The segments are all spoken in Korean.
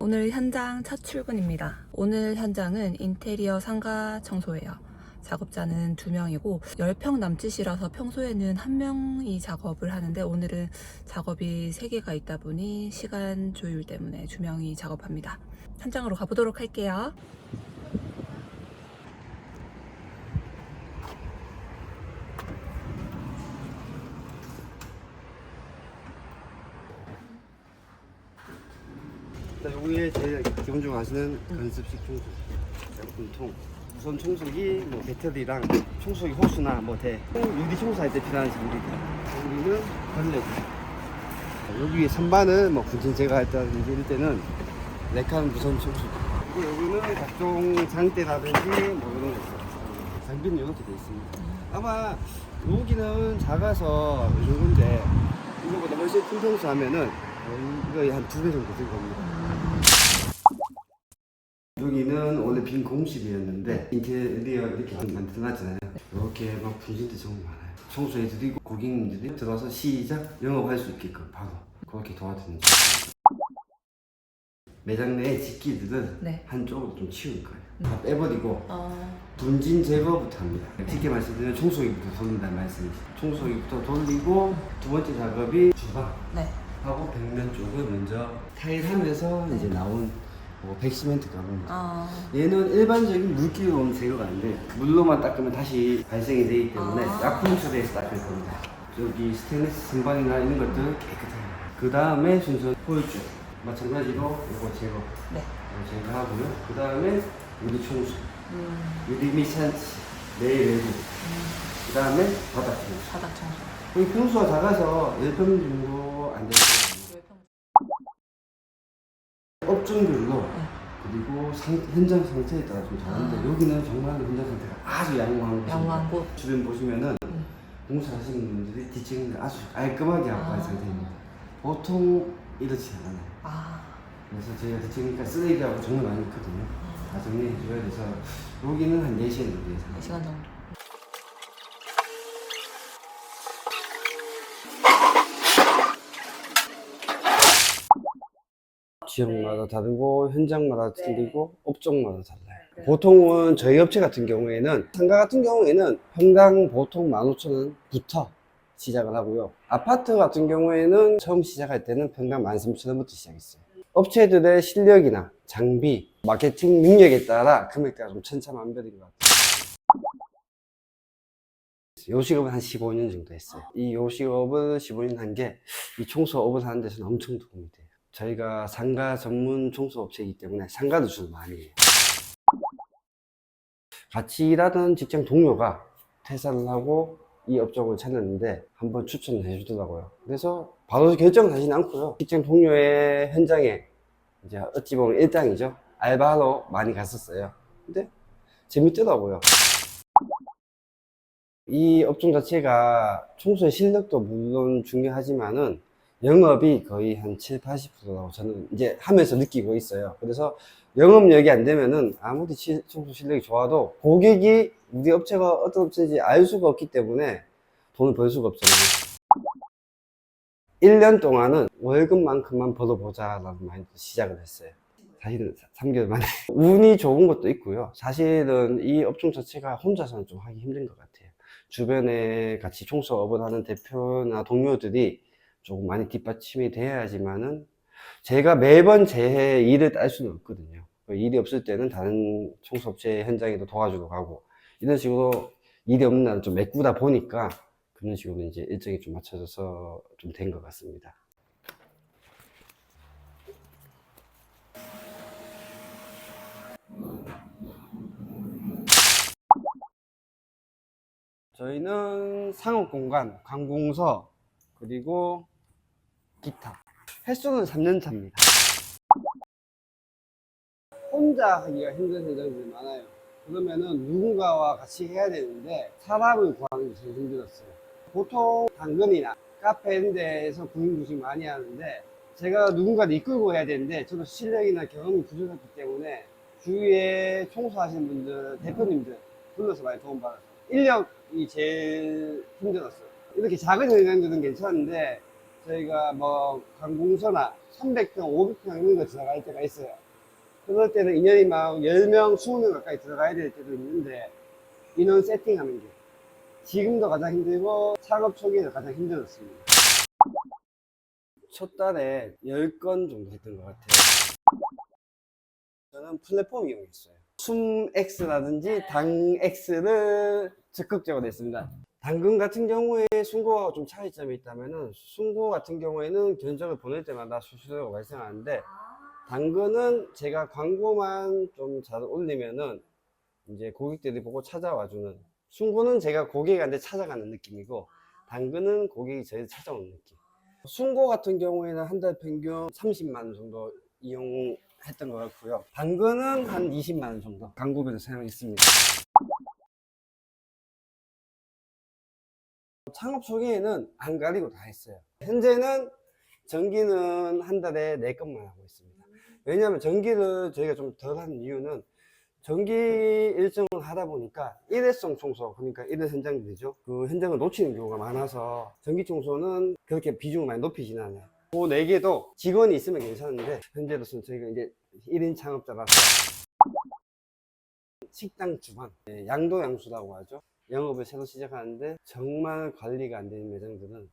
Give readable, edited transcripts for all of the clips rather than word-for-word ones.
오늘 현장 첫 출근입니다. 오늘 현장은 인테리어 상가 청소예요. 작업자는 2명이고 10평 남짓이라서 평소에는 1명이 작업을 하는데 오늘은 작업이 3개가 있다 보니 시간 조율 때문에 2명이 작업합니다. 현장으로 가보도록 할게요. 여기에 제일 기본적으로 하시는 건습식 청소, 분통, 우선 청소기, 배터리랑 청소기 호스나 유리 청소할 때 필요한 장비들. 여기는 걸레. 여기 선반은 분진 제거할 때라든지 이럴 때는 레칸 무선 청소기. 그리고 여기는 각종 장대라든지 이런 거 있어요. 장비는 이렇게 되어 있습니다. 아마 여기는 작아서 이 정도인데 이거보다 훨씬 큰 청소 하면은 이거 한 2배 정도 들 겁니다. 여기는 원래 빈 공실이었는데 인테리어 이렇게 만들어놨잖아요. 이렇게 분진대 정말 많아요. 청소해드리고 고객님들이 들어와서 시작 영업할 수 있게끔 바로 그렇게 도와드리는 거예요. 매장 내에 집기들은 한쪽으로 좀 치울 거예요. 다 빼버리고 분진 제거부터 합니다. 쉽게 말씀드리면 청소기부터 돌린다는 말씀이죠. 청소기부터 돌리고 두 번째 작업이 주방 하고 벽면 쪽을 먼저 타일하면서 이제 나온 백시멘트 가루입니다. 얘는 일반적인 물기로 제거가 안 돼요. 물로만 닦으면 다시 발생이 되기 때문에 약품 처리해서 닦을 겁니다. 여기 스테인리스 선반이나 이런 것들은 깨끗해요. 그 다음에 순서 홀쭉 마찬가지로 이거 제거 제거하고요. 그 다음에 유리 청소, 유리 미찬치, 내일 외부, 그 다음에 바닥 청소. 여기 평수가 작아서 1평 정도 안 되고 업종별로 그리고 현장 상태에 따라 좀 다른데 여기는 정말 현장 상태가 아주 양호한 곳. 주변 보시면은 공사하시는 분들이 디칭을 아주 깔끔하게 하고 갈 상태입니다. 보통 이렇지 않아요. 그래서 저희가 디칭이니까 쓰레기하고 정말 많이 있거든요. 다 정리해줘야 돼서 여기는 한 4시간 정도 예상. 4시간 정도. 지역마다 다르고 현장마다 틀리고 업종마다 달라요. 보통은 저희 업체 같은 경우에는 상가 같은 경우에는 평당 보통 15,000원부터 시작을 하고요. 아파트 같은 경우에는 처음 시작할 때는 평당 13,000원부터 시작했어요. 업체들의 실력이나 장비, 마케팅 능력에 따라 금액대가 좀 천차만별인 것 같아요. 요식업은 한 15년 정도 했어요. 이 요식업을 15년 한 게 이 청소업을 하는 데서는 엄청 도움이 돼요. 저희가 상가 전문 청소업체이기 때문에 상가도 주로 많이 해요. 같이 일하던 직장 동료가 퇴사를 하고 이 업종을 찾았는데 한번 추천을 해주더라고요. 그래서 바로 결정을 하진 않고요. 직장 동료의 현장에 이제 어찌 보면 일당이죠. 알바로 많이 갔었어요. 근데 재밌더라고요. 이 업종 자체가 청소의 실력도 물론 중요하지만은 영업이 거의 한 7, 80%라고 저는 이제 하면서 느끼고 있어요. 그래서 영업력이 안 되면은 아무리 청소 실력이 좋아도 고객이 우리 업체가 어떤 업체인지 알 수가 없기 때문에 돈을 벌 수가 없잖아요. 1년 동안은 월급만큼만 벌어보자 라는 마인드로 시작을 했어요. 사실은 3개월 만에. 운이 좋은 것도 있고요. 사실은 이 업종 자체가 혼자서는 좀 하기 힘든 것 같아요. 주변에 같이 청소업을 하는 대표나 동료들이 조금 많이 뒷받침이 돼야지만은 제가 매번 제 일을 딸 수는 없거든요. 일이 없을 때는 다른 청소업체 현장에도 도와주러 가고 이런 식으로 일이 없는 날은 좀 메꾸다 보니까 그런 식으로 이제 일정이 좀 맞춰져서 좀 된 것 같습니다. 저희는 상업공간, 관공서, 그리고 기타. 횟수는 3년 차입니다. 혼자 하기가 힘든 현장들이 많아요. 그러면은 누군가와 같이 해야 되는데 사람을 구하는 게 제일 힘들었어요. 보통 당근이나 카페 이런 데에서 구인구식 많이 하는데 제가 누군가를 이끌고 해야 되는데 저도 실력이나 경험이 부족했기 때문에 주위에 청소하시는 분들, 대표님들 불러서 많이 도움받았어요. 인력이 제일 힘들었어요. 이렇게 작은 현장들은 괜찮은데 저희가 뭐 관공서나 300평, 500평 이런 거 들어갈 때가 있어요. 그럴 때는 인원이 막 10명, 20명 가까이 들어가야 될 때도 있는데 인원 세팅하는 게 지금도 가장 힘들고 창업 초기에도 가장 힘들었습니다. 첫 달에 10건 정도 했던 것 같아요. 저는 플랫폼 이용했어요. 숨X라든지 당X를 적극적으로 했습니다. 당근 같은 경우에 순고와 좀 차이점이 있다면은 순고 같은 경우에는 견적을 보낼 때마다 수수료가 발생하는데 당근은 제가 광고만 좀 잘 올리면은 이제 고객들이 보고 찾아와주는, 순고는 제가 고객한테 찾아가는 느낌이고 당근은 고객이 저희를 찾아오는 느낌. 순고 같은 경우에는 한 달 평균 30만 원 정도 이용했던 것 같고요. 당근은 한 20만 원 정도 광고비로 사용했습니다. 창업 초기에는 안 가리고 다 했어요. 현재는 전기는 한 달에 4건만 하고 있습니다. 왜냐하면 전기를 저희가 좀 덜 하는 이유는 전기 일정을 하다 보니까 일회성 청소, 그러니까 일회 현장들이죠. 그 현장을 놓치는 경우가 많아서 전기 청소는 그렇게 비중을 많이 높이지는 않아요. 그 4개도 직원이 있으면 괜찮은데 현재로서는 저희가 이제 1인 창업자라서 식당 주방, 양도양수라고 하죠. 영업을 새로 시작하는데 정말 관리가 안 되는 매장들은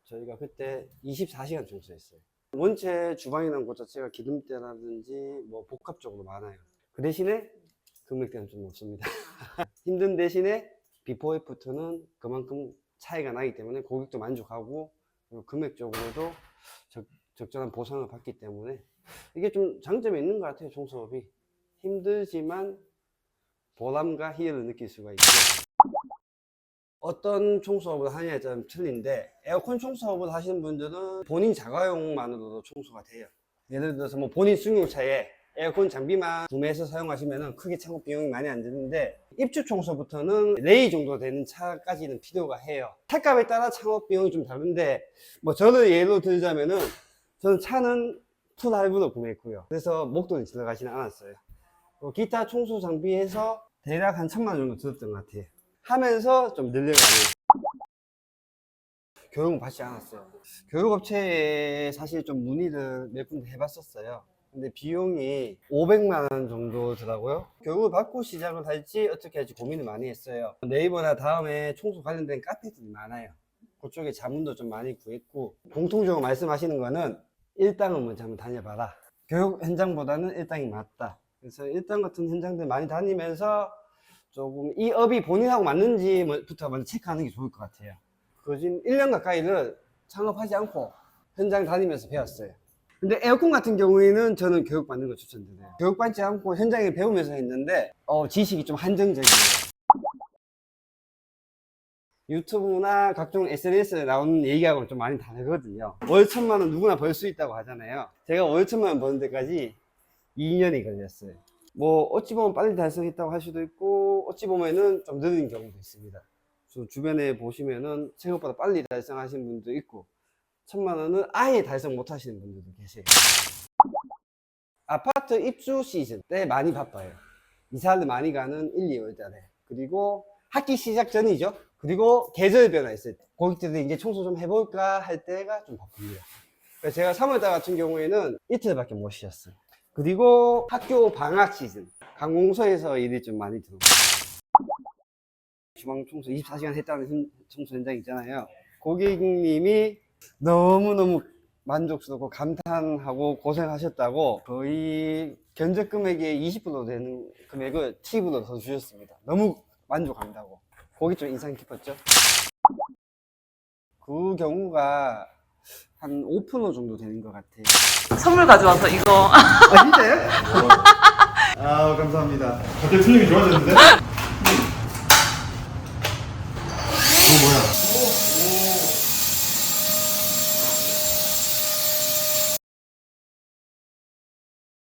저희가 그때 24시간 청소했어요. 원체 주방이라는 곳 자체가 기름때라든지 뭐 복합적으로 많아요. 그 대신에 금액대는 좀 높습니다. 힘든 대신에 비포 애프터는 그만큼 차이가 나기 때문에 고객도 만족하고 그리고 금액적으로도 적절한 보상을 받기 때문에 이게 좀 장점이 있는 것 같아요. 청소업이 힘들지만 보람과 희열을 느낄 수가 있고, 어떤 청소업을 하느냐에 좀 틀린데 에어컨 청소업을 하시는 분들은 본인 자가용만으로도 청소가 돼요. 예를 들어서 뭐 본인 승용차에 에어컨 장비만 구매해서 사용하시면 크게 창업 비용이 많이 안 드는데 입주 청소부터는 레이 정도 되는 차까지는 필요가 해요. 차값에 따라 창업 비용이 좀 다른데 뭐 저를 예로 들자면은 저는 차는 풀 할부로 구매했고요. 그래서 목돈이 들어가지는 않았어요. 기타 청소 장비에서 대략 한 1,000만 원 정도 들었던 것 같아요. 하면서 좀 늘려가는. 교육은 받지 않았어요. 교육업체에 사실 좀 문의를 몇 군데 해봤었어요. 근데 비용이 500만 원 정도더라고요. 교육을 받고 시작을 할지 어떻게 할지 고민을 많이 했어요. 네이버나 다음에 청소 관련된 카페들이 많아요. 그쪽에 자문도 좀 많이 구했고, 공통적으로 말씀하시는 거는 일당은 먼저 한번 다녀봐라. 교육 현장보다는 일당이 맞다. 그래서 일당 같은 현장들 많이 다니면서 조금 이 업이 본인하고 맞는지부터 먼저 체크하는 게 좋을 것 같아요. 거진 1년 가까이를 창업하지 않고 현장 다니면서 배웠어요. 근데 에어컨 같은 경우에는 저는 교육받는 걸 추천드려요. 교육받지 않고 현장에 배우면서 했는데 지식이 좀 한정적이에요. 유튜브나 각종 SNS에 나오는 얘기하고는 좀 많이 다르거든요. 월 1,000만 원 누구나 벌 수 있다고 하잖아요. 제가 월 1,000만 원 버는 데까지 2년이 걸렸어요. 뭐 어찌 보면 빨리 달성했다고 할 수도 있고 어찌 보면은 좀 느린 경우도 있습니다. 주변에 보시면은 생각보다 빨리 달성하시는 분도 있고 1,000만 원은 아예 달성 못 하시는 분들도 계세요. 아파트 입주 시즌 때 많이 바빠요. 이사를 많이 가는 1, 2월 달에. 그리고 학기 시작 전이죠. 그리고 계절 변화 있을 때. 고객들이 이제 청소 좀 해볼까 할 때가 좀 바쁩니다. 그래서 제가 3월달 같은 경우에는 이틀밖에 못 쉬었어요. 그리고 학교 방학 시즌. 관공서에서 일이 좀 많이 들어오고. 주방 청소 24시간 했다는 청소 현장 있잖아요. 고객님이 너무너무 만족스럽고 감탄하고 고생하셨다고 거의 견적 금액의 20% 되는 금액을 팁으로 더 주셨습니다. 너무 만족한다고. 그게 좀 인상 깊었죠. 그 경우가 한 5% 정도 되는 것 같아요. 선물 가져와서 이거 아 진짜요? 아 감사합니다. 갑자기 틀림이 좋아졌는데? 이거 뭐야?